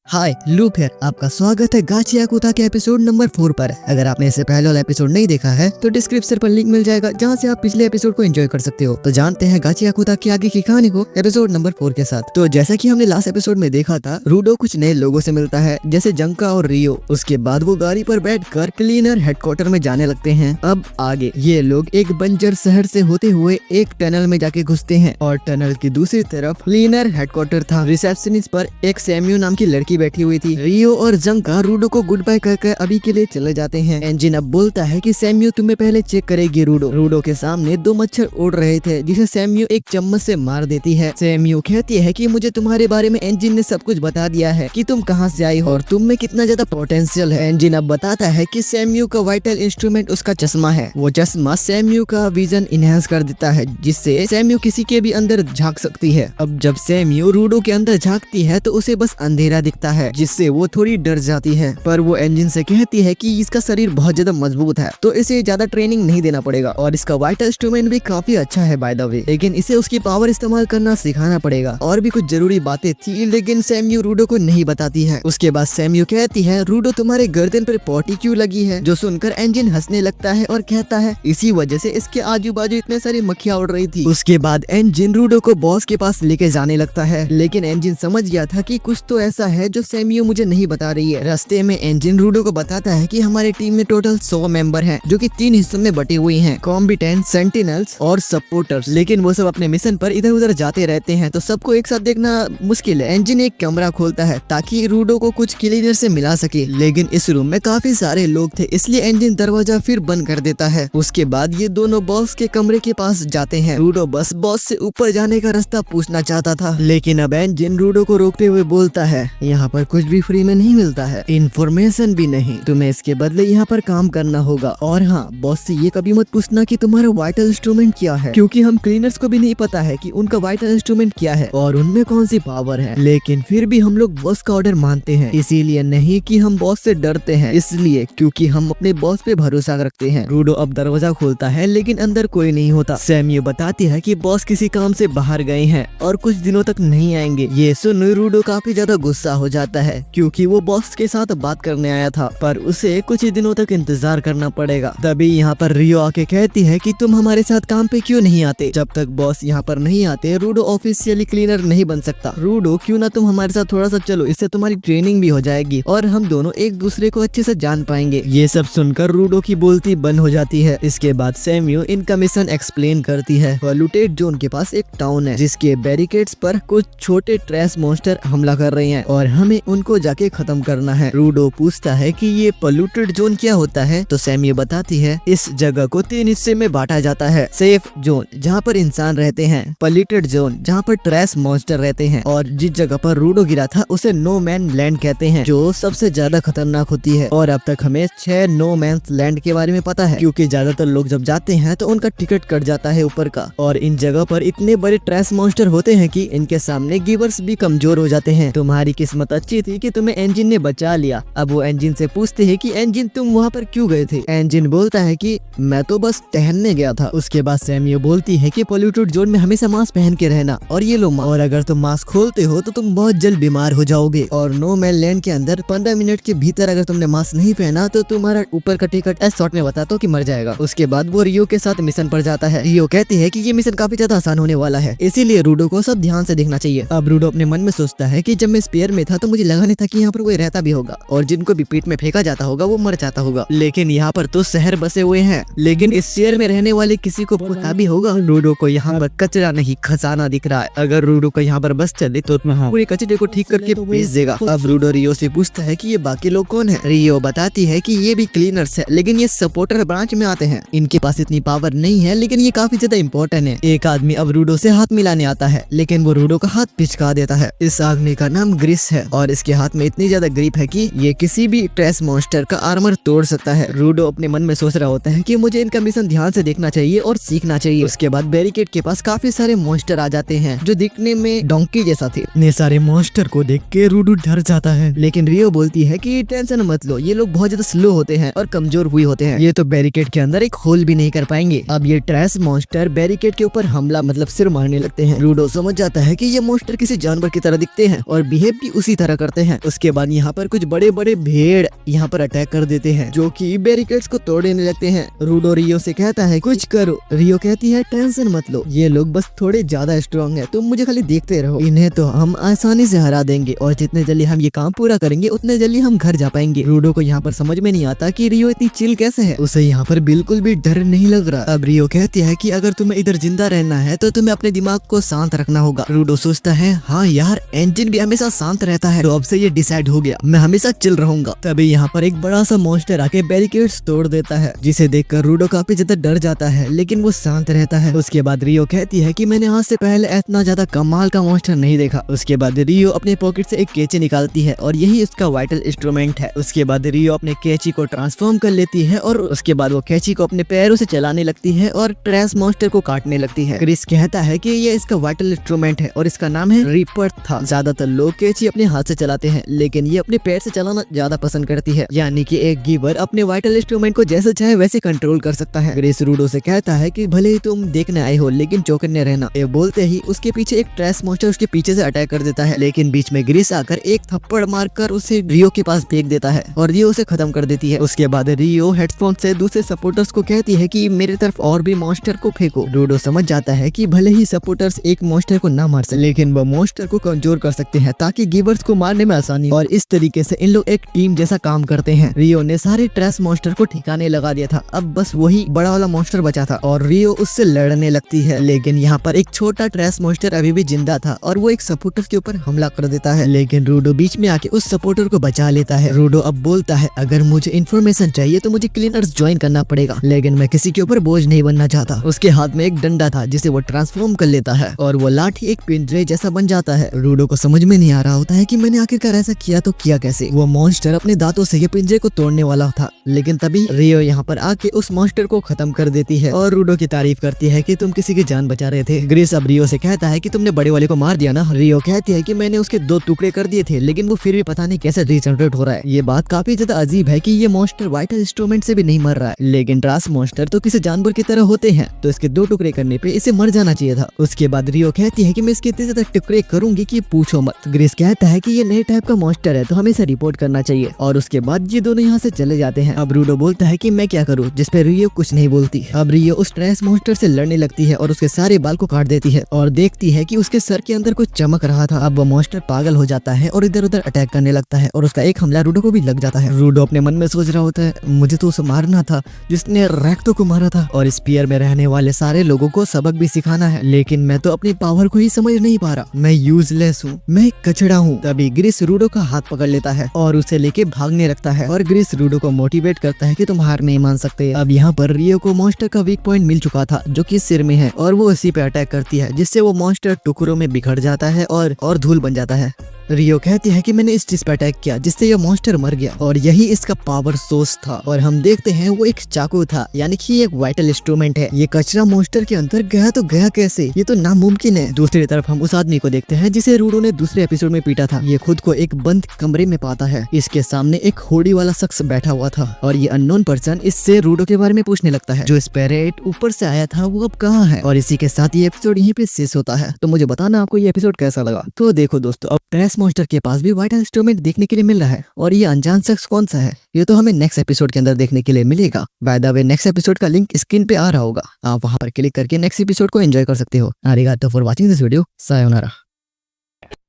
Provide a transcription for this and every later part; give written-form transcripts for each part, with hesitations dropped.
High loop है। आपका स्वागत है गाची याकुता के एपिसोड नंबर 4 पर। अगर आपने इससे पहले वाला एपिसोड नहीं देखा है तो डिस्क्रिप्शन पर लिंक मिल जाएगा जहां से आप पिछले एपिसोड को एंजॉय कर सकते हो। तो जानते हैं गाची याकुता की आगे की कहानी को एपिसोड नंबर 4 के साथ। तो जैसा कि हमने लास्ट एपिसोड में देखा था, रूडो कुछ नए लोगों से मिलता है जैसे जंका और रियो। उसके बाद वो गाड़ी पर बैठकर क्लीनर हेडक्वार्टर में जाने लगते हैं। अब आगे ये लोग एक बंजर शहर से होते हुए एक टनल में जाके घुसते हैं और टनल की दूसरी तरफ क्लीनर हेडक्वार्टर था। रिसेप्शनिस्ट पर एक सैम्यू नाम की लड़की बैठी हुई थी। रियो और जंका रूडो को गुड बाय कहकर अभी के लिए चले जाते हैं। एंजिन अब बोलता है कि सैम्यू तुम्हें पहले चेक करेगी। रूडो के सामने 2 मच्छर उड़ रहे थे जिसे सैम्यू एक चम्मच से मार देती है। सैम्यू कहती है कि मुझे तुम्हारे बारे में एंजिन ने सब कुछ बता दिया है कि तुम कहां से आई हो और तुम में कितना ज्यादा पोटेंशियल है। एंजिन अब बताता है कि सैम्यू का वाइटल इंस्ट्रूमेंट उसका चश्मा है। वो चश्मा सैम्यू का विजन इनहेंस कर देता है जिससे सैम्यू किसी के भी अंदर झांक सकती है। अब जब सैम्यू रूडो के अंदर झांकती है तो उसे बस अंधेरा दिखता है जिससे वो थोड़ी डर जाती है। पर वो एंजिन से कहती है कि इसका शरीर बहुत ज्यादा मजबूत है तो इसे ज्यादा ट्रेनिंग नहीं देना पड़ेगा और इसका वाइटल इंस्ट्रूमेंट भी काफी अच्छा है बाय द वे, लेकिन इसे उसकी पावर इस्तेमाल करना सिखाना पड़ेगा। और भी कुछ जरूरी बातें थी लेकिन सैम्यू रूडो को नहीं बताती है। उसके बाद सैम्यू कहती है रूडो तुम्हारे गर्दन पर पॉटी क्यों लगी है, जो सुनकर एंजिन हंसने लगता है और कहता है इसी वजह से इसके आजू बाजू इतने सारी मक्खियां उड़ रही थी। उसके बाद एंजिन रूडो को बॉस के पास लेके जाने लगता है, लेकिन एंजिन समझ गया था कि कुछ तो ऐसा है जो सैम्यू मुझे नहीं बता रही है। रास्ते में एंजिन रूडो को बताता है कि हमारी टीम में टोटल 100 मेंबर हैं जो कि 3 हिस्सों में बटे हुए हैं, कॉम्बिटेंट, सेंटिनल्स और सपोर्टर्स। लेकिन वो सब अपने मिशन पर इधर उधर जाते रहते हैं तो सबको एक साथ देखना मुश्किल है। एंजिन एक कमरा खोलता है ताकि रूडो को कुछ क्लीनर से मिला सके, लेकिन इस रूम में काफी सारे लोग थे इसलिए एंजिन दरवाजा फिर बंद कर देता है। उसके बाद ये दोनों बॉस के कमरे के पास जाते हैं। रूडो बस बॉस से ऊपर जाने का रास्ता पूछना चाहता था, लेकिन अब एंजिन रूडो को रोकते हुए बोलता है यहाँ पर कुछ भी फ्री में नहीं मिलता है, इन्फॉर्मेशन भी नहीं, तुम्हें इसके बदले यहाँ पर काम करना होगा। और हाँ, बॉस से ये कभी मत पूछना कि तुम्हारा वाइटल इंस्ट्रूमेंट क्या है, क्योंकि हम क्लीनर्स को भी नहीं पता है कि उनका वाइटल इंस्ट्रूमेंट क्या है और उनमें कौन सी पावर है। लेकिन फिर भी हम लोग बॉस का ऑर्डर मानते हैं, इसीलिए नहीं कि हम बॉस से डरते हैं, इसलिए क्योंकि हम अपने बॉस पे भरोसा रखते हैं। रूडो अब दरवाजा खोलता है लेकिन अंदर कोई नहीं होता। सैम्यू बताती है कि बॉस किसी काम से बाहर गए हैं और कुछ दिनों तक नहीं आएंगे। ये सुन रूडो काफी ज्यादा गुस्सा हो जाता है क्योंकि वो बॉस के साथ बात करने आया था पर उसे कुछ ही दिनों तक इंतजार करना पड़ेगा। तभी यहाँ पर रियो आके कहती है कि तुम हमारे साथ काम पे क्यों नहीं आते, जब तक बॉस यहाँ पर नहीं आते रूडो ऑफिशियली क्लीनर नहीं बन सकता। रूडो क्यों ना तुम हमारे साथ थोड़ा सा चलो, इससे तुम्हारी ट्रेनिंग भी हो जाएगी और हम दोनों एक दूसरे को अच्छे से जान पाएंगे। ये सब सुनकर रूडो की बोलती बंद हो जाती है। इसके बाद सैम्यू इनका मिशन एक्सप्लेन करती है। पॉल्यूटेड जोन के पास एक टाउन है जिसके बैरिकेड्स पर कुछ छोटे ट्रैश मॉन्स्टर हमला कर रहे हैं और हमें उनको जाके खत्म करना है। रूडो पूछता है कि ये पॉल्यूटेड जोन क्या होता है तो सैम्यू बताती है इस जगह को 3 हिस्से में बांटा जाता है। सेफ जोन जहाँ पर इंसान रहते हैं, पॉल्यूटेड जोन जहाँ पर ट्रैश मॉन्स्टर रहते हैं और जिस जगह पर रूडो गिरा था उसे नो मैन लैंड कहते हैं जो सबसे ज्यादा खतरनाक होती है। और अब तक हमें 6 नो मैन लैंड के बारे में पता है क्योंकि ज्यादातर लोग जब जाते हैं तो उनका टिकट कट जाता है ऊपर का। और इन जगह पर इतने बड़े ट्रैश मॉन्स्टर होते हैं कि इनके सामने गिवर्स भी कमजोर हो जाते हैं। तुम्हारी किस्मत अच्छी थी कि तुम्हें एंजिन ने बचा लिया। अब वो एंजिन से पूछते हैं कि एंजिन तुम वहाँ पर क्यों गए थे। एंजिन बोलता है कि मैं तो बस टहलने गया था। उसके बाद सैम्यू बोलती है कि पॉल्यूटेड जोन में हमेशा मास्क पहन के रहना और ये लो और अगर तुम मास्क खोलते हो तो तुम बहुत जल्द बीमार हो जाओगे और नो मैन लैंड के अंदर 15 मिनट के भीतर अगर तुमने मास्क नहीं पहना तो तुम्हारा ऊपर का टिकट इस शॉर्ट में बताता हो कि मर जाएगा। उसके बाद वो रियो के साथ मिशन पर जाता है। रियो कहती है कि ये मिशन काफी ज्यादा आसान होने वाला है इसीलिए रूडो को सब ध्यान से देखना चाहिए। अब रूडो अपने मन में सोचता है कि जब मैं स्पेयर में था तो मुझे लगा नहीं था कि यहाँ पर कोई रहता भी होगा और जिनको भी पीठ में फेंका जाता होगा वो मर जाता होगा, लेकिन यहाँ पर तो शहर बसे हुए हैं, लेकिन इस शहर में रहने वाले किसी को पता भी होगा। रूडो को यहाँ पर कचरा नहीं खजाना दिख रहा है। अगर रूडो को यहाँ पर बस चले तो पूरे कचरे को ठीक करके भेज देगा। अब रूडो रियो से पूछता है कि ये बाकी लोग कौन है। रियो बताती है कि ये भी क्लीनर्स है लेकिन ये सपोर्टर ब्रांच में आते हैं, इनके पास इतनी पावर नहीं है लेकिन ये काफी ज्यादा इम्पोर्टेंट है। एक आदमी अब रूडो से हाथ मिलाने आता है लेकिन वो रूडो का हाथ पिचका देता है। इस आदमी का नाम ग्रिस है और इसके हाथ में इतनी ज्यादा ग्रिप है कि ये किसी भी ट्रैश मॉन्स्टर का आर्मर तोड़ सकता है। रूडो अपने मन में सोच रहा होता है कि मुझे इनका मिशन ध्यान से देखना चाहिए और सीखना चाहिए। उसके बाद बैरिकेड के पास काफी सारे मॉन्स्टर आ जाते हैं जो दिखने में डोंकी जैसा थे। इतने सारे मॉन्स्टर को देख के रूडो डर जाता है, लेकिन रियो बोलती है कि टेंशन मत लो, ये लोग बहुत ज्यादा स्लो होते हैं और कमजोर हुए होते हैं, ये तो बैरिकेड के अंदर एक होल भी नहीं कर पाएंगे। अब ये ट्रैश मॉन्स्टर बैरिकेड के ऊपर हमला मतलब सिर मारने लगते हैं। रूडो समझ जाता है कि ये मॉन्स्टर किसी जानवर की तरह दिखते हैं और बिहेव भी उसी तरह करते हैं। उसके बाद यहाँ पर कुछ बड़े बड़े भेड़ यहाँ पर अटैक कर देते हैं जो कि बैरिकेड्स को तोड़ने लगते हैं। रूडो रियो से कहता है कुछ करो। रियो कहती है टेंशन मत लो, ये लोग बस थोड़े ज्यादा स्ट्रॉन्ग है, तुम मुझे खाली देखते रहो, इन्हें तो हम आसानी से हरा देंगे और जितने जल्दी हम ये काम पूरा करेंगे उतने जल्दी हम घर जा पाएंगे। रूडो को यहाँ पर समझ में नहीं आता कि रियो इतनी चिल कैसे है, उसे यहाँ पर बिल्कुल भी डर नहीं लग रहा। अब रियो कहती है कि अगर तुम्हें इधर जिंदा रहना है तो तुम्हें अपने दिमाग को शांत रखना होगा। रूडो सोचता है हाँ यार, इंजन भी हमेशा शांत रहता है, तो अब से ये डिसाइड हो गया, मैं हमेशा चिल रहूंगा। तभी यहाँ पर एक बड़ा सा मॉन्स्टर आके बैरिकेड्स तोड़ देता है, जिसे देखकर रूडो काफी ज्यादा डर जाता है, लेकिन वो शांत रहता है। उसके बाद रियो कहती है कि मैंने आज से पहले इतना ज्यादा कमाल का मॉन्स्टर नहीं देखा। उसके बाद रियो अपने पॉकेट से एक कैची निकालती है और यही उसका वाइटल इंस्ट्रूमेंट है। उसके बाद रियो अपने कैची को ट्रांसफॉर्म कर लेती है और उसके बाद वो कैची को अपने पैरों से चलाने लगती है और ट्रैश मॉन्स्टर को काटने लगती है। क्रिस कहता है कि ये इसका वाइटल इंस्ट्रूमेंट है और इसका नाम है रीपर था। ज्यादातर लोग कैची अपने हाथ से चलाते हैं, लेकिन ये अपने पैर से चलाना ज्यादा पसंद करती है, यानी कि एक गिवर अपने वाइटल इंस्ट्रूमेंट को जैसे चाहे वैसे कंट्रोल कर सकता है। क्रिस रूडो से कहता है कि भले ही तुम देखने आए हो लेकिन चौकन्ने रहना। ये बोलते ही उसके पीछे एक ट्रैश मॉन्स्टर उसके पीछे से अटैक कर देता है, लेकिन बीच में ग्रिस आकर एक थप्पड़ मारकर उसे रियो के पास फेंक देता है और रियो उसे खत्म कर देती है। उसके बाद रियो हेडफोन से दूसरे सपोर्टर्स को कहती है कि मेरे तरफ और भी मॉन्स्टर को फेंको। रूडो समझ जाता है कि भले ही सपोर्टर्स एक मॉन्स्टर को ना मार सके, लेकिन वो मॉन्स्टर को कमजोर कर सकते हैं ताकि गिवर्स को मारने में आसानी, और इस तरीके से इन लोग एक टीम जैसा काम करते हैं। रियो ने सारे ट्रैश मॉन्स्टर को ठिकाने लगा दिया था, अब बस वही बड़ा वाला मॉन्स्टर बचा था और रियो उससे लड़ने लगती है, लेकिन यहाँ पर एक छोटा ट्रैश मॉन्स्टर अभी भी जिंदा था और वो एक सपोर्टर के ऊपर हमला कर देता है, लेकिन रूडो बीच में आके उस सपोर्टर को बचा लेता है। रूडो अब बोलता है अगर मुझे इन्फॉर्मेशन चाहिए तो मुझे क्लीनर्स ज्वाइन करना पड़ेगा, लेकिन मैं किसी के ऊपर बोझ नहीं बनना चाहता। उसके हाथ में एक डंडा था जिसे वो ट्रांसफॉर्म कर लेता है और वो लाठी एक पिंजरे जैसा बन जाता है। रूडो को समझ में नहीं आ रहा होता है कि मैंने आखिरकार ऐसा किया तो किया कैसे। वो मॉन्स्टर अपने दांतों से ये पिंजरे को तोड़ने वाला था, लेकिन तभी रियो यहाँ पर आके उस मॉन्स्टर को खत्म कर देती है और रूडो की तारीफ करती है कि तुम किसी की जान बचा रहे थे। ग्रिस अब रियो से कहता है कि तुमने बड़े वाले को मार दिया ना। रियो कहती है कि मैंने उसके 2 टुकड़े कर दिए थे, लेकिन वो फिर भी पता नहीं कैसे रीजनरेट हो रहा है। ये बात काफी ज्यादा अजीब है कि ये मॉन्स्टर वाइटल इंस्ट्रूमेंट से भी नहीं मर रहा है, लेकिन ट्रांस मॉन्स्टर तो किसी जानवर की तरह होते हैं, तो इसके 2 टुकड़े करने पे इसे मर जाना चाहिए था। उसके बाद रियो कहती है कि मैं इसके इतने ज्यादा टुकड़े करूंगी कि पूछो मत। ग्रिस कहता है कि ये नए टाइप का मॉन्स्टर है तो हमें इसे रिपोर्ट करना चाहिए, और उसके बाद ये दोनों यहाँ से चले जाते हैं। अब रूडो बोलता है कि मैं क्या करूँ, जिस पे रियो कुछ नहीं बोलती। अब रियो उस ट्रैश मॉन्स्टर से लड़ने लगती है और उसके सारे बाल को काट देती है और देखती है कि उसके सर के अंदर कुछ चमक रहा था। अब वो मॉन्स्टर पागल हो जाता है और इधर उधर अटैक करने लगता है और उसका एक हमला रूडो को भी लग जाता है। रूडो अपने मन में सोच रहा होता है मुझे तो उसे मारना था जिसने रैक्टो को मारा था, और स्पीयर में रहने वाले सारे लोगों को सबक भी सिखाना है, लेकिन मैं तो अपनी पावर को ही समझ नहीं पा रहा। मैं यूजलेस हूँ, मैं एक कचड़ा हूँ। तभी ग्रिस रूडो का हाथ पकड़ लेता है और उसे लेके भागने लगता है और ग्रिस रूडो को मोटिवेट करता है कि तुम हार नहीं मान सकते। अब यहाँ पर रियो को मॉन्स्टर का वीक पॉइंट मिल चुका था जो कि सिर में है, और वो इसी पे अटैक करती है, जिससे वो मॉन्स्टर टुकड़ों में बिखर जाता है और धूल बन जाता है। रियो कहती है कि मैंने इस चीज पर अटैक किया जिससे ये मॉन्स्टर मर गया, और यही इसका पावर सोर्स था। और हम देखते हैं वो एक चाकू था, यानी कि एक वाइटल इंस्ट्रूमेंट है। ये कचरा मॉन्स्टर के अंदर गया तो गया कैसे, ये तो नामुमकिन है। दूसरी तरफ हम उस आदमी को देखते हैं जिसे रूडो ने दूसरे एपिसोड में पीटा था। ये खुद को एक बंद कमरे में पाता है, इसके सामने एक होड़ी वाला शख्स बैठा हुआ था और ये अननोन पर्सन इससे रूडो के बारे में पूछने लगता है। जो स्पिरिट ऊपर से आया था वो अब कहाँ है। और इसी के साथ ये एपिसोड यहीं पे शेष होता है। तो मुझे बताना आपको ये एपिसोड कैसा लगा। तो देखो दोस्तों, अब ट्रैश मॉन्स्टर के पास भी वाइटल इंस्ट्रूमेंट देखने के लिए मिल रहा है, और ये अनजान शख्स कौन सा है ये तो हमें नेक्स्ट एपिसोड के अंदर देखने के लिए मिलेगा। By the way, next episode का लिंक स्क्रीन पे आ रहा होगा, आप वहां पर क्लिक करके नेक्स्ट एपिसोड को एंजॉय कर सकते हो। आरिगातो फॉर वाचिंग दिस वीडियो, सायोनारा।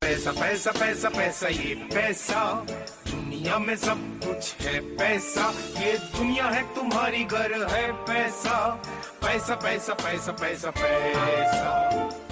पैसा पैसा पैसा पैसा ये पैसा, दुनिया में सब कुछ है पैसा, ये दुनिया है तुम्हारी घर है पैसा, पैसा पैसा पैसा पैसा पैसा।